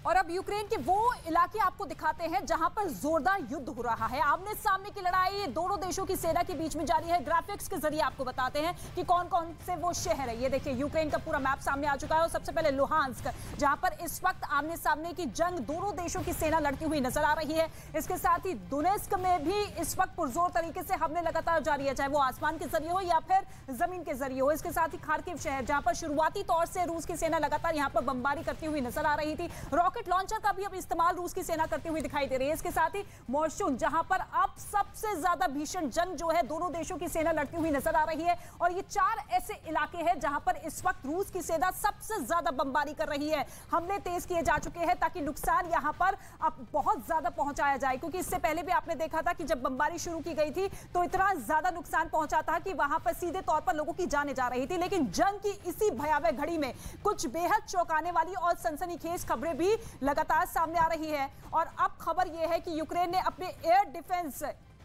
और अब यूक्रेन के वो इलाके आपको दिखाते हैं जहां पर जोरदार युद्ध हो रहा है। आमने सामने की लड़ाई दोनों देशों की सेना के बीच में जारी है। ग्राफिक्स के जरिए आपको बताते हैं कि कौन कौन से वो शहर है। ये देखिए यूक्रेन का पूरा मैप सामने आ चुका है। और सबसे पहले लुहांस्क, जहां पर इस वक्त आमने सामने की जंग दोनों देशों की सेना लड़ती हुई नजर आ रही है। इसके साथ ही दोनेत्स्क में भी इस वक्त पुरजोर तरीके से हमले लगातार जारी है, चाहे वो आसमान के जरिए हो या फिर जमीन के जरिए हो। इसके साथ ही खार्किव शहर, जहां पर शुरुआती तौर से रूस की सेना लगातार यहां पर बमबारी करती हुई नजर आ रही थी। रॉकेट लॉन्चर का भी अब इस्तेमाल रूस की सेना करती हुई दिखाई दे रही है। इसके साथ ही मोर्शुन, जहां पर अब सबसे ज्यादा भीषण जंग जो है दोनों देशों की सेना लड़ती हुई नजर आ रही है। और ये 4 ऐसे इलाके हैं जहां पर इस वक्त रूस की सेना सबसे ज्यादा बमबारी कर रही है। हमले तेज किए जा चुके हैं ताकि नुकसान यहां पर अब बहुत ज्यादा पहुंचाया जाए, क्योंकि इससे पहले भी आपने देखा था कि जब बमबारी शुरू की गई थी तो इतना ज्यादा नुकसान पहुंचा था कि वहां पर सीधे तौर पर लोगों की जानें जा रही थी। लेकिन जंग की इसी भयावह घड़ी में कुछ बेहद चौंकाने वाली और सनसनीखेज खबरें भी लगातार सामने आ रही है। और अब खबर यह है कि यूक्रेन ने अपने एयर डिफेंस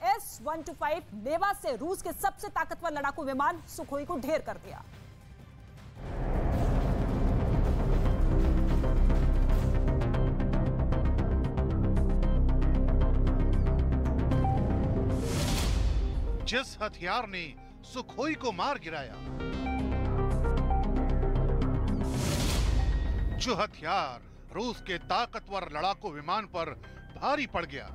S-125 नेवा से रूस के सबसे ताकतवर लड़ाकू विमान सुखोई को ढेर कर दिया। जिस हथियार ने सुखोई को मार गिराया, जो हथियार रूस के ताकतवर लड़ाकू विमान पर भारी पड़ गया,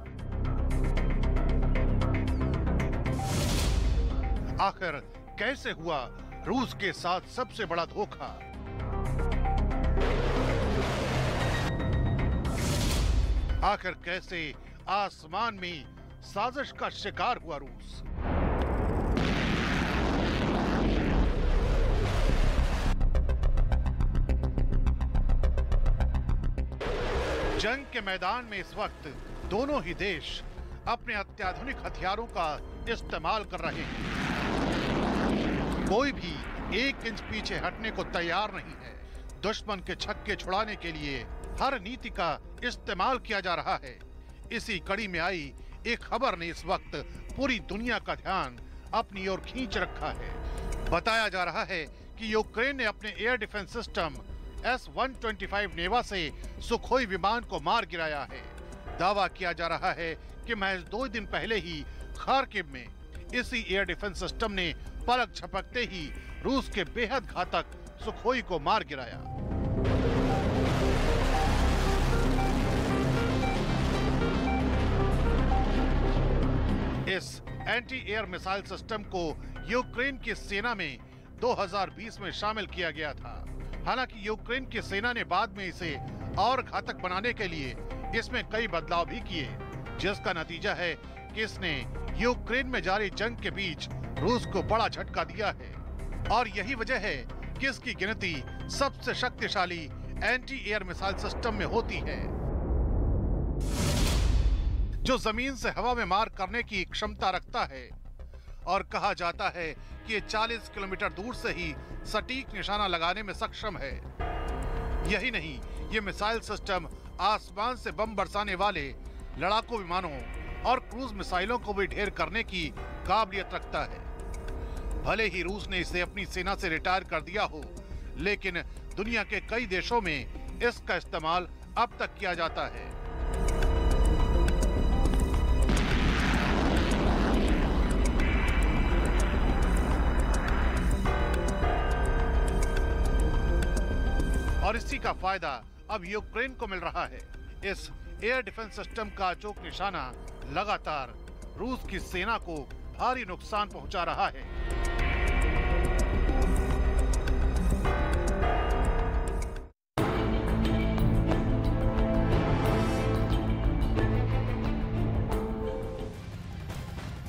आखिर कैसे हुआ रूस के साथ सबसे बड़ा धोखा? आखिर कैसे आसमान में साजिश का शिकार हुआ रूस? जंग के मैदान में इस वक्त दोनों ही देश अपने अत्याधुनिक हथियारों का इस्तेमाल कर रहे हैं। कोई भी 1 इंच पीछे हटने को तैयार नहीं है। दुश्मन के छक्के छुड़ाने के लिए हर नीति का इस्तेमाल किया जा रहा है। इसी कड़ी में आई एक खबर ने इस वक्त पूरी दुनिया का ध्यान अपनी ओर खींच रखा है। बताया जा रहा है कि यूक्रेन ने अपने एयर डिफेंस सिस्टम S-125 नेवा से सुखोई विमान को मार गिराया है। दावा किया जा रहा है कि महज 2 दिन पहले ही खार्किव में इसी एयर डिफेंस सिस्टम ने पलक झपकते ही रूस के बेहद घातक सुखोई को मार गिराया। इस एंटी एयर मिसाइल सिस्टम को यूक्रेन की सेना में 2020 में शामिल किया गया था। हालांकि यूक्रेन की सेना ने बाद में इसे और घातक बनाने के लिए इसमें कई बदलाव भी किए, जिसका नतीजा है कि इसने यूक्रेन में जारी जंग के बीच रूस को बड़ा झटका दिया है। और यही वजह है कि इसकी गिनती सबसे शक्तिशाली एंटी एयर मिसाइल सिस्टम में होती है, जो जमीन से हवा में मार करने की क्षमता रखता है। और कहा जाता है कि ये 40 किलोमीटर दूर से ही सटीक निशाना लगाने में सक्षम है। यही नहीं, ये मिसाइल सिस्टम आसमान से बम बरसाने वाले लड़ाकू विमानों और क्रूज मिसाइलों को भी ढेर करने की काबिलियत रखता है। भले ही रूस ने इसे अपनी सेना से रिटायर कर दिया हो, लेकिन दुनिया के कई देशों में इसका इस्तेमाल अब तक किया जाता है। और इसी का फायदा अब यूक्रेन को मिल रहा है। इस एयर डिफेंस सिस्टम का अचूक निशाना लगातार रूस की सेना को भारी नुकसान पहुंचा रहा है।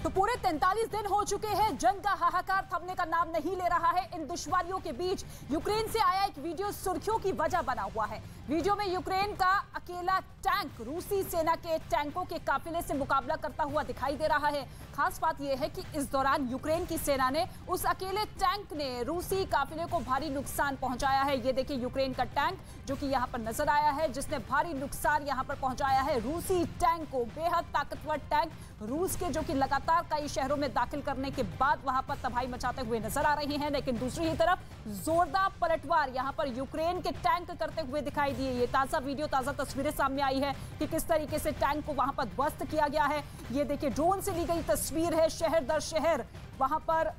तो पूरे 43 दिन हो चुके हैं, जंग का हाहाकार थमने का नाम नहीं ले रहा है। इन दुश्वारियों के बीच यूक्रेन से आया एक वीडियो सुर्खियों की वजह बना हुआ है। वीडियो में यूक्रेन का अकेला टैंक रूसी सेना के टैंकों के काफिले से मुकाबला करता हुआ दिखाई दे रहा है। खास बात यह है कि इस दौरान यूक्रेन की सेना ने उस अकेले टैंक ने रूसी काफिले को भारी नुकसान पहुंचाया है। ये देखिए यूक्रेन का टैंक जो कि यहां पर नजर आया है, जिसने भारी नुकसान यहां पर पहुंचाया है रूसी टैंक को। बेहद ताकतवर टैंक रूस के जो कि लगातार कई शहरों में दाखिल करने के बाद वहां पर तबाही मचाते हुए नजर आ रहे हैं। लेकिन दूसरी ही तरफ जोरदार पलटवार यहां पर यूक्रेन के टैंक करते हुए दिखाई दिए। ये ताजा वीडियो, ताजा तस्वीरें सामने आई है कि किस तरीके से टैंक को वहां पर ध्वस्त किया गया है। ये देखिए ड्रोन से ली गई तस्वीर है। शहर दर शहर वहां पर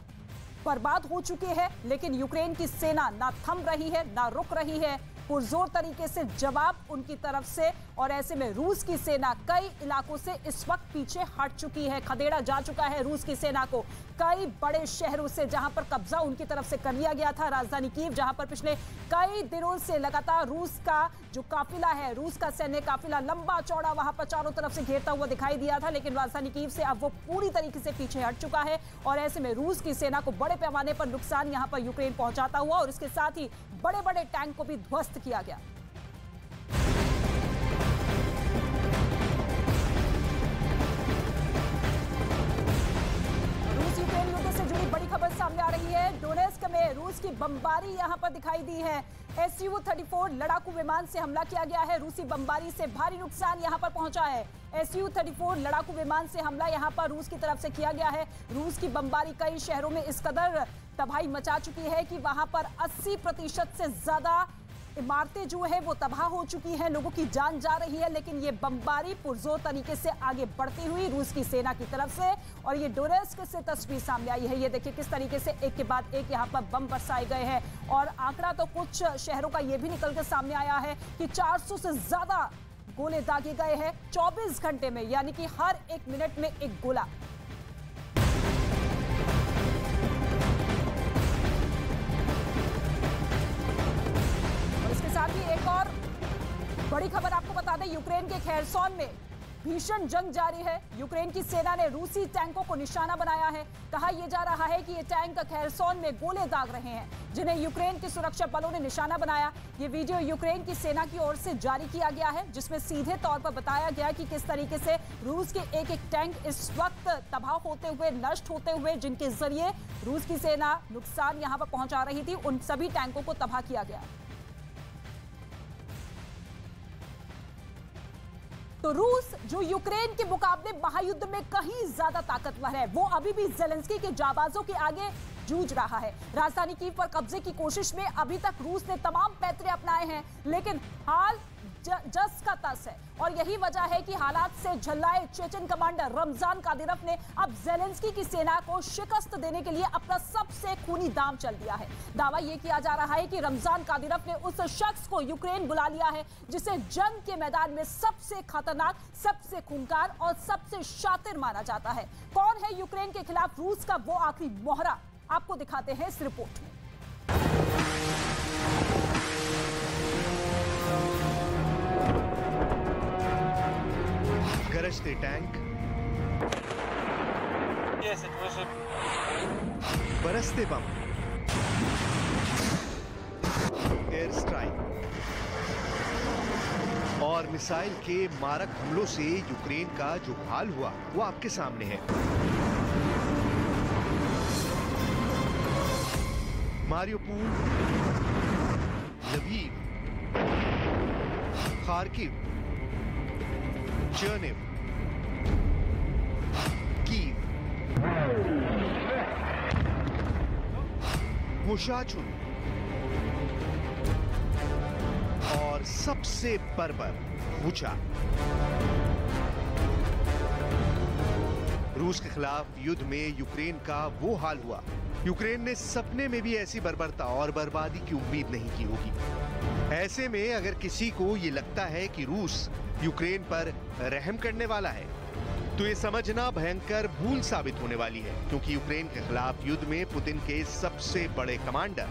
बर्बाद हो चुके हैं, लेकिन यूक्रेन की सेना ना थम रही है, ना रुक रही है। पुरजोर तरीके से जवाब उनकी तरफ से, और ऐसे में रूस की सेना कई इलाकों से इस वक्त पीछे हट चुकी है। खदेड़ा जा चुका है रूस की सेना को कई बड़े शहरों से, जहां पर कब्जा उनकी तरफ से कर लिया गया था। राजधानी कीव, जहां पर पिछले कई दिनों से लगातार रूस का जो काफिला है, रूस का सैन्य काफिला लंबा चौड़ा वहां पर चारों तरफ से घेरता हुआ दिखाई दिया था, लेकिन राजधानी कीव से अब वो पूरी तरीके से पीछे हट चुका है। और ऐसे में रूस की सेना को बड़े पैमाने पर नुकसान यहां पर यूक्रेन पहुंचाता हुआ, और इसके साथ ही बड़े बड़े टैंक को भी ध्वस्त किया गया। रूस यूक्रेन युद्ध से जुड़ी बड़ी खबर सामने आ रही है। डोनेस्क में रूस की बमबारी यहां पर दिखाई दी है। Su-34 लड़ाकू विमान से हमला किया गया है। रूसी बमबारी से भारी नुकसान यहां पर पहुंचा है। Su-34 लड़ाकू विमान से हमला यहां पर रूस की तरफ से किया गया है। रूस की बमबारी कई शहरों में इस कदर तबाही मचा चुकी है कि वहां पर 80% से ज्यादा इमारतें जो है वो तबाह हो चुकी हैं, लोगों की जान जा रही है। लेकिन ये बमबारी पुरजोर तरीके से आगे बढ़ती हुई रूस की सेना की तरफ से, और ये डोनेस्क से तस्वीर सामने आई है। ये देखिए किस तरीके से एक के बाद एक यहाँ पर बम बरसाए गए हैं, और आंकड़ा तो कुछ शहरों का ये भी निकल कर सामने आया है कि 400 से ज्यादा गोले दागे गए हैं 24 घंटे में, यानी कि हर 1 मिनट में एक गोला। साथ ही एक और बड़ी खबर आपको बता दें, यूक्रेन के खेरसोन में भीषण जंग जारी है। यूक्रेन की सेना ने रूसी टैंकों को निशाना बनाया है। कहा यह जा रहा है कि ये टैंक खेरसोन में गोले दाग रहे हैं, जिन्हें यूक्रेन के सुरक्षा बलों ने निशाना बनाया। ये वीडियो यूक्रेन की सेना की ओर से जारी किया गया है, जिसमें सीधे तौर पर बताया गया कि किस तरीके से रूस के एक एक टैंक इस वक्त तबाह होते हुए, नष्ट होते हुए, जिनके जरिए रूस की सेना नुकसान यहां पर पहुंचा रही थी, उन सभी टैंकों को तबाह किया गया। तो रूस जो यूक्रेन के मुकाबले महायुद्ध में कहीं ज्यादा ताकतवर है, वो अभी भी ज़ेलेंस्की के जाबाजों के आगे जूझ रहा है। राजधानी कीव पर कब्जे की कोशिश में अभी तक रूस ने तमाम पैतरे अपनाए हैं, लेकिन हाल जस का तस है। और यही वजह है कि हालात से झल्लाए चेचन कमांडर रमजान कादिरोव ने अब ज़ेलेंस्की की सेना को शिकस्त देने के लिए अपना सबसे खूनी दांव चल दिया है। दावा यह किया जा रहा है कि रमजान कादिरोव ने उस शख्स को यूक्रेन बुला लिया है जिसे जंग के मैदान में सबसे खतरनाक, सबसे खूंखार और सबसे शातिर माना जाता है। कौन है यूक्रेन के खिलाफ रूस का वो आखिरी मोहरा, आपको दिखाते हैं इस रिपोर्ट में। गरजते टैंक, बरसते बम, एयर स्ट्राइक और मिसाइल के मारक हमलों से यूक्रेन का जो हाल हुआ वो आपके सामने है। मारियोपोल, लवीव, खार्किव, चर्निव, कीव, मुशाचुन और सबसे बर्बर बुचा। रूस के खिलाफ युद्ध में यूक्रेन का वो हाल हुआ, यूक्रेन ने सपने में भी ऐसी बर्बरता और बर्बादी की उम्मीद नहीं की होगी। ऐसे में अगर किसी को ये लगता है कि रूस यूक्रेन पर रहम करने वाला है, तो ये समझना भयंकर भूल साबित होने वाली है, क्योंकि यूक्रेन के खिलाफ युद्ध में पुतिन के सबसे बड़े कमांडर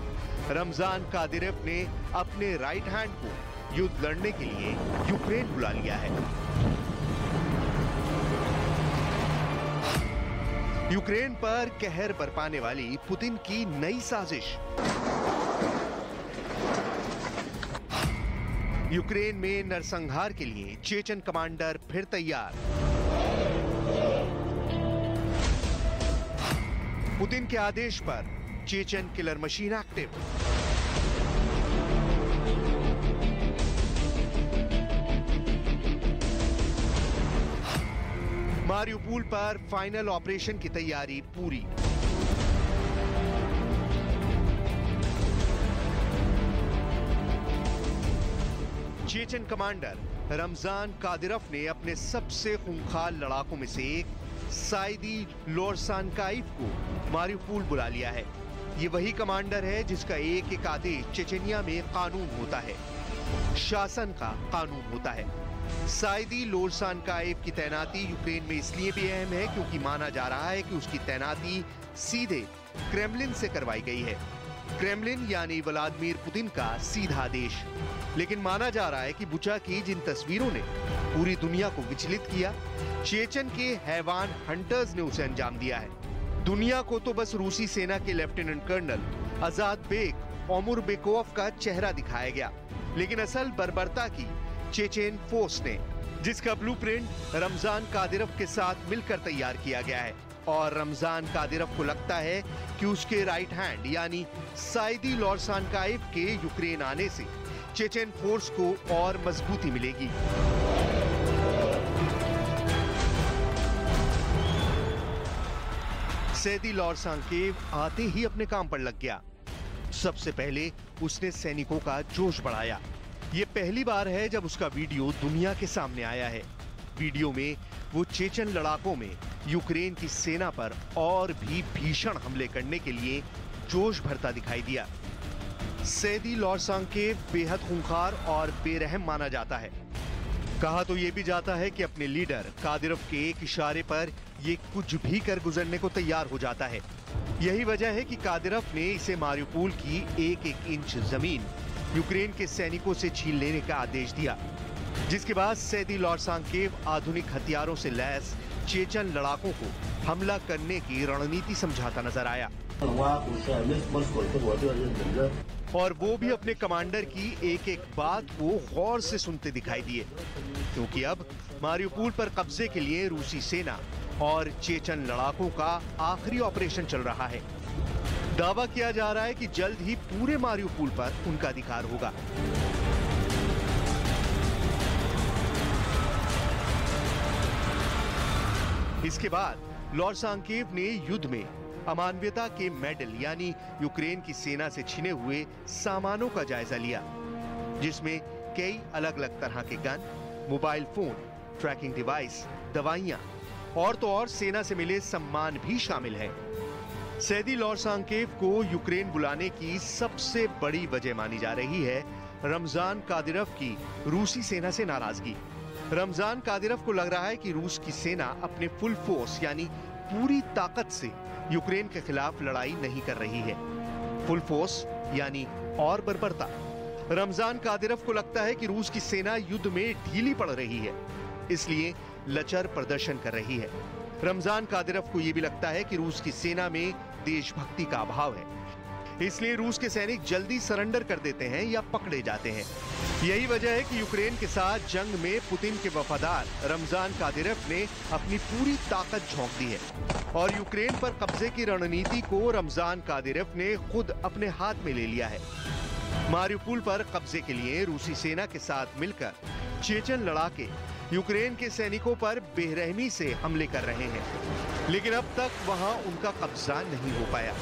रमजान कादिरोव ने अपने राइट हैंड को युद्ध लड़ने के लिए यूक्रेन बुला लिया है। यूक्रेन पर कहर बरपाने वाली पुतिन की नई साजिश। यूक्रेन में नरसंहार के लिए चेचन कमांडर फिर तैयार। पुतिन के आदेश पर Chechen killer machine active. Mariupol पर फाइनल ऑपरेशन की तैयारी पूरी। चेचन कमांडर रमजान कादिरोव ने अपने सबसे खूंखार लड़ाकों में से एक साइदी लोरसानकाइव को मारियुपोल बुला लिया है। ये वही कमांडर है जिसका एक एक आदेश चेचनिया में कानून होता है, शासन का कानून होता है। साइदी लोरसानकाइव की तैनाती यूक्रेन में इसलिए भी अहम है क्योंकि माना जा रहा है कि उसकी तैनाती सीधे क्रेमलिन से करवाई गई है। क्रेमलिन यानी व्लादिमीर पुतिन का सीधा आदेश। लेकिन माना जा रहा है कि बुचा की जिन तस्वीरों ने पूरी दुनिया को विचलित किया, चेचन के हैवान हंटर्स ने उसे अंजाम दिया है। दुनिया को तो बस रूसी सेना के लेफ्टिनेंट कर्नल आजाद बेग ओमुरबेकोव का चेहरा दिखाया गया, लेकिन असल बर्बरता की चेचेन फोर्स ने, जिसका ब्लूप्रिंट रमजान कादिरोव के साथ मिलकर तैयार किया गया है। और रमजान कादिरोव को लगता है कि उसके राइट हैंड यानी साइदी लोरसानकाइव के यूक्रेन आने से चेचेन फोर्स को और मजबूती मिलेगी। सैदी लोरसानकाइव आते ही अपने काम पर लग गया। सबसे पहले उसने सैनिकों का जोश बढ़ाया। यह पहली बार है जब उसका वीडियो दुनिया के सामने आया है। वीडियो में वो चेचन लड़ाकों में यूक्रेन की सेना पर और भी भीषण हमले करने के लिए जोश भरता दिखाई दिया। सैदी लोरसानकाइव बेहद खूंखार और बेरहम माना जाता है। कहा तो यह भी जाता है कि अपने लीडर कादिरोव के एक इशारे पर ये कुछ भी कर गुजरने को तैयार हो जाता है। यही वजह है कि कादिरोव ने इसे मारियुपोल की एक एक इंच जमीन यूक्रेन के सैनिकों से छीन लेने का आदेश दिया, जिसके बाद सैदी लोरसानकाइव आधुनिक हथियारों से लैस चेचन लड़ाकों को हमला करने की रणनीति समझाता नजर आया। और वो भी अपने कमांडर की एक एक बात को गौर से सुनते दिखाई दिए, क्योंकि अब मारियुपोल पर कब्जे के लिए रूसी सेना और चेचन लड़ाकों का आखिरी ऑपरेशन चल रहा है। दावा किया जा रहा है कि जल्द ही पूरे मारियुपोल पर उनका अधिकार होगा। इसके बाद लोरसानकाइव ने युद्ध में अमानवीयता के मेडल यानी यूक्रेन की सेना से छिने हुए सामानों का जायजा लिया, जिसमें कई अलग अलग तरह के gun, mobile phone, tracking device, दवाइयां और तो और सेना से मिले सम्मान भी शामिल हैं। सैदी लोरसानकाइव को यूक्रेन बुलाने की सबसे बड़ी वजह मानी जा रही है रमजान कादिरोव की रूसी सेना से नाराजगी। रमजान कादिरोव को लग रहा है कि रूस की सेना अपने फुल फोर्स यानी पूरी ताकत से यूक्रेन के खिलाफ लड़ाई नहीं कर रही है। फुल फोर्स यानी और बर्बरता। रमजान कादिरोव को लगता है कि रूस की सेना युद्ध में ढीली पड़ रही है, इसलिए लचर प्रदर्शन कर रही है। रमजान कादिरोव को यह भी लगता है कि रूस की सेना में देशभक्ति का अभाव है, इसलिए रूस के सैनिक जल्दी सरेंडर कर देते हैं या पकड़े जाते हैं। यही वजह है कि यूक्रेन के साथ जंग में पुतिन के वफादार रमजान कादिरोव ने अपनी पूरी ताकत झोंक दी है और यूक्रेन पर कब्जे की रणनीति को रमजान कादिरोव ने खुद अपने हाथ में ले लिया है। मारियुपोल पर कब्जे के लिए रूसी सेना के साथ मिलकर चेचन लड़ाके यूक्रेन के सैनिकों पर बेरहमी से हमले कर रहे हैं, लेकिन अब तक वहां उनका कब्जा नहीं हो पाया।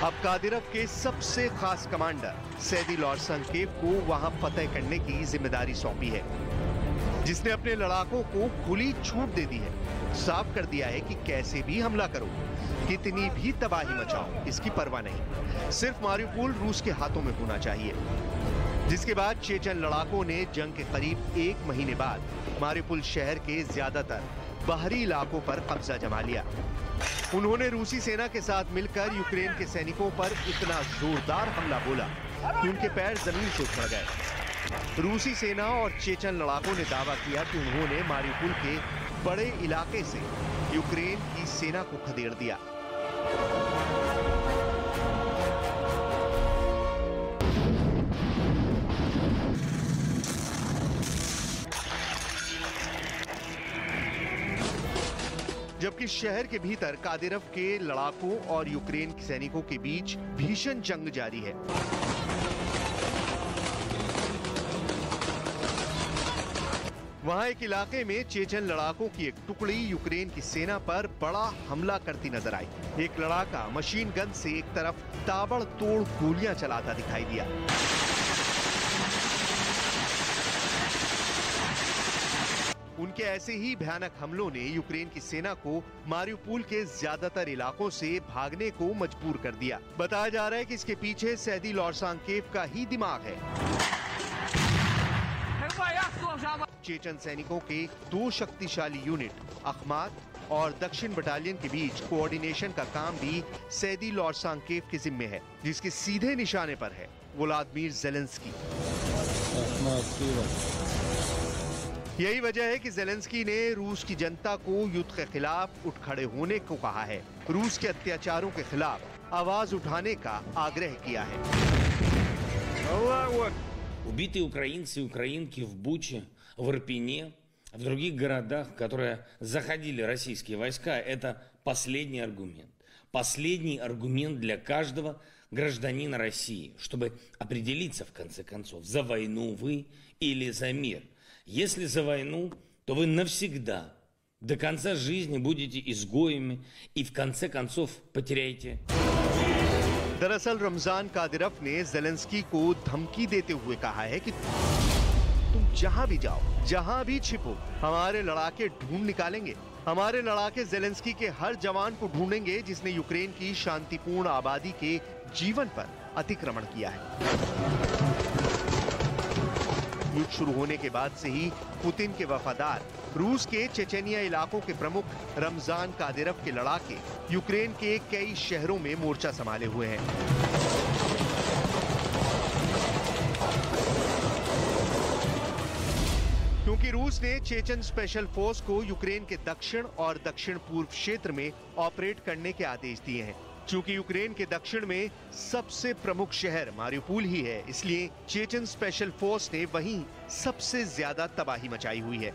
अब कादिरोव के सबसे खास कमांडर सैदी लोरसानकाइव को वहां फतह करने की जिम्मेदारी सौंपी है, जिसने अपने लड़ाकों को खुली छूट दे दी है। साफ कर दिया है कि कैसे भी हमला करो, कितनी भी तबाही मचाओ, इसकी परवाह नहीं, सिर्फ मारियुपोल रूस के हाथों में होना चाहिए। जिसके बाद चेचन लड़ाकों ने जंग के करीब 1 महीने बाद मारियुपोल शहर के ज्यादातर बाहरी इलाकों पर कब्जा जमा लिया। उन्होंने रूसी सेना के साथ मिलकर यूक्रेन के सैनिकों पर इतना जोरदार हमला बोला कि उनके पैर जमीन से उखड़ गए। रूसी सेना और चेचन लड़ाकों ने दावा किया कि उन्होंने मारियुपोल के बड़े इलाके से यूक्रेन की सेना को खदेड़ दिया। जबकि शहर के भीतर कादिरोव के लड़ाकों और यूक्रेन के सैनिकों के बीच भीषण जंग जारी है। वहां एक इलाके में चेचन लड़ाकों की एक टुकड़ी यूक्रेन की सेना पर बड़ा हमला करती नजर आई। एक लड़ाका मशीन गन से एक तरफ ताबड़तोड़ गोलियां चलाता दिखाई दिया। उनके ऐसे ही भयानक हमलों ने यूक्रेन की सेना को मारिउपोल के ज्यादातर इलाकों से भागने को मजबूर कर दिया। बताया जा रहा है कि इसके पीछे सैदी लॉरसांकेव का ही दिमाग है। चेचन सैनिकों के 2 शक्तिशाली यूनिट अखमात और दक्षिण बटालियन के बीच कोऑर्डिनेशन का काम भी सैदी लॉरसांकेव के जिम्मे है, जिसके सीधे निशाने पर है व्लादिमीर ज़ेलेंस्की। यही वजह है कि ज़ेलेंस्की ने रूस की जनता को युद्ध के खिलाफ उठ खड़े होने को कहा है, रूस के अत्याचारों के खिलाफ आवाज उठाने का आग्रह किया है। Убитые украинцы и украинки в Буче, в Ирпене, в других городах, в которые заходили российские войска, это последний аргумент. Последний аргумент для каждого гражданина России, чтобы определиться, в конце концов, за войну вы или за мир. Если за войну, то вы навсегда, до конца жизни будете изгоями и в конце концов потеряете. दरअसल रमजान कादिरफ ने ज़ेलेंस्की को धमकी देते हुए कहा है कि तुम जहां भी जाओ, जहां भी छिपो, हमारे लड़ाके ढूंढ निकालेंगे। हमारे लड़ाके ज़ेलेंस्की के हर जवान को ढूंढेंगे जिसने यूक्रेन की शांतिपूर्ण आबादी के जीवन पर अतिक्रमण किया है। युद्ध शुरू होने के बाद से ही पुतिन के वफादार रूस के चेचेनिया इलाकों के प्रमुख रमजान कादिरफ के लड़ाके यूक्रेन के कई शहरों में मोर्चा संभाले हुए हैं। क्योंकि रूस ने चेचन स्पेशल फोर्स को यूक्रेन के दक्षिण और दक्षिण पूर्व क्षेत्र में ऑपरेट करने के आदेश दिए हैं। चूंकि यूक्रेन के दक्षिण में सबसे प्रमुख शहर मारिउपोल ही है, इसलिए चेचन स्पेशल फोर्स ने वहीं सबसे ज्यादा तबाही मचाई हुई है।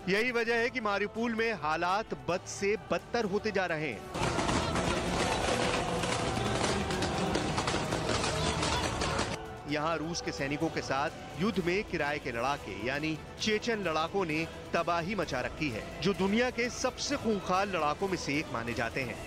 यही वजह है कि मारिउपोल में हालात बद से बदतर होते जा रहे हैं। यहां रूस के सैनिकों के साथ युद्ध में किराए के लड़ाके यानी चेचन लड़ाकों ने तबाही मचा रखी है, जो दुनिया के सबसे खूंखार लड़ाकों में से एक माने जाते हैं।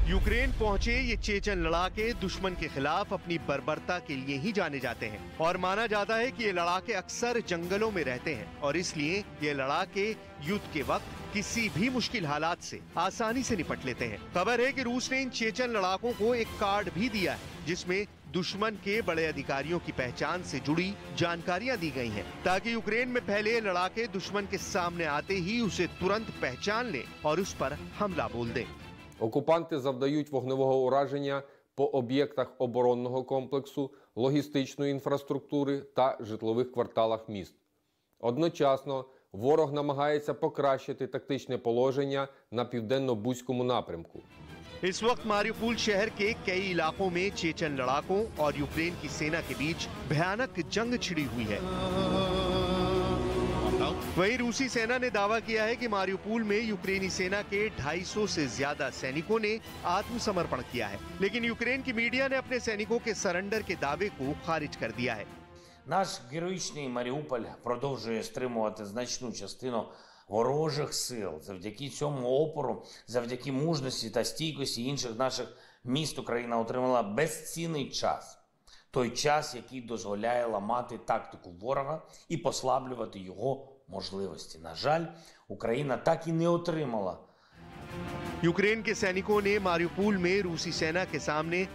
यूक्रेन पहुंचे ये चेचन लड़ाके दुश्मन के खिलाफ अपनी बर्बरता के लिए ही जाने जाते हैं और माना जाता है कि ये लड़ाके अक्सर जंगलों में रहते हैं और इसलिए ये लड़ाके युद्ध के वक्त किसी भी मुश्किल हालात से आसानी से निपट लेते हैं। खबर है कि रूस ने इन चेचन लड़ाकों को एक कार्ड भी दिया है जिसमें दुश्मन के बड़े अधिकारियों की पहचान से जुड़ी जानकारियां दी गई हैं, ताकि यूक्रेन में फैले लड़ाके दुश्मन के सामने आते ही उसे तुरंत पहचान लें और उस पर हमला बोल दें। Окупанти завдають вогневого ураження по об'єктах оборонного комплексу, логістичної інфраструктури та житлових кварталах міст. Одночасно ворог намагається покращити тактичне положення на південно-бузькому напрямку. इस वक्त मारिउपोल शहर के कई इलाकों में चेचन लड़ाकों और यूक्रेन की सेना के बीच भयानक जंग छिड़ी हुई है। वहीं रूसी सेना ने दावा किया है कि मारिउपोल में यूक्रेनी सेना के 250 से ज्यादा सैनिकों ने आत्मसमर्पण किया है, लेकिन यूक्रेन की मीडिया ने अपने सैनिकों के सरेंडर के दावे को खारिज कर दिया है। Наш героїчний Маріуполь продовжує стримувати значну частину ворожих сил. Завдяки цьому опору, завдяки мужності та стійкості інших наших міст Україна отримала безцінний час. Той час, який дозволяє ламати тактику ворога і послаблювати його можливості. На жаль, Україна так і не отримала. यूक्रेन के सैनिकों ने मारिउपोल में रूसी सेना के सामने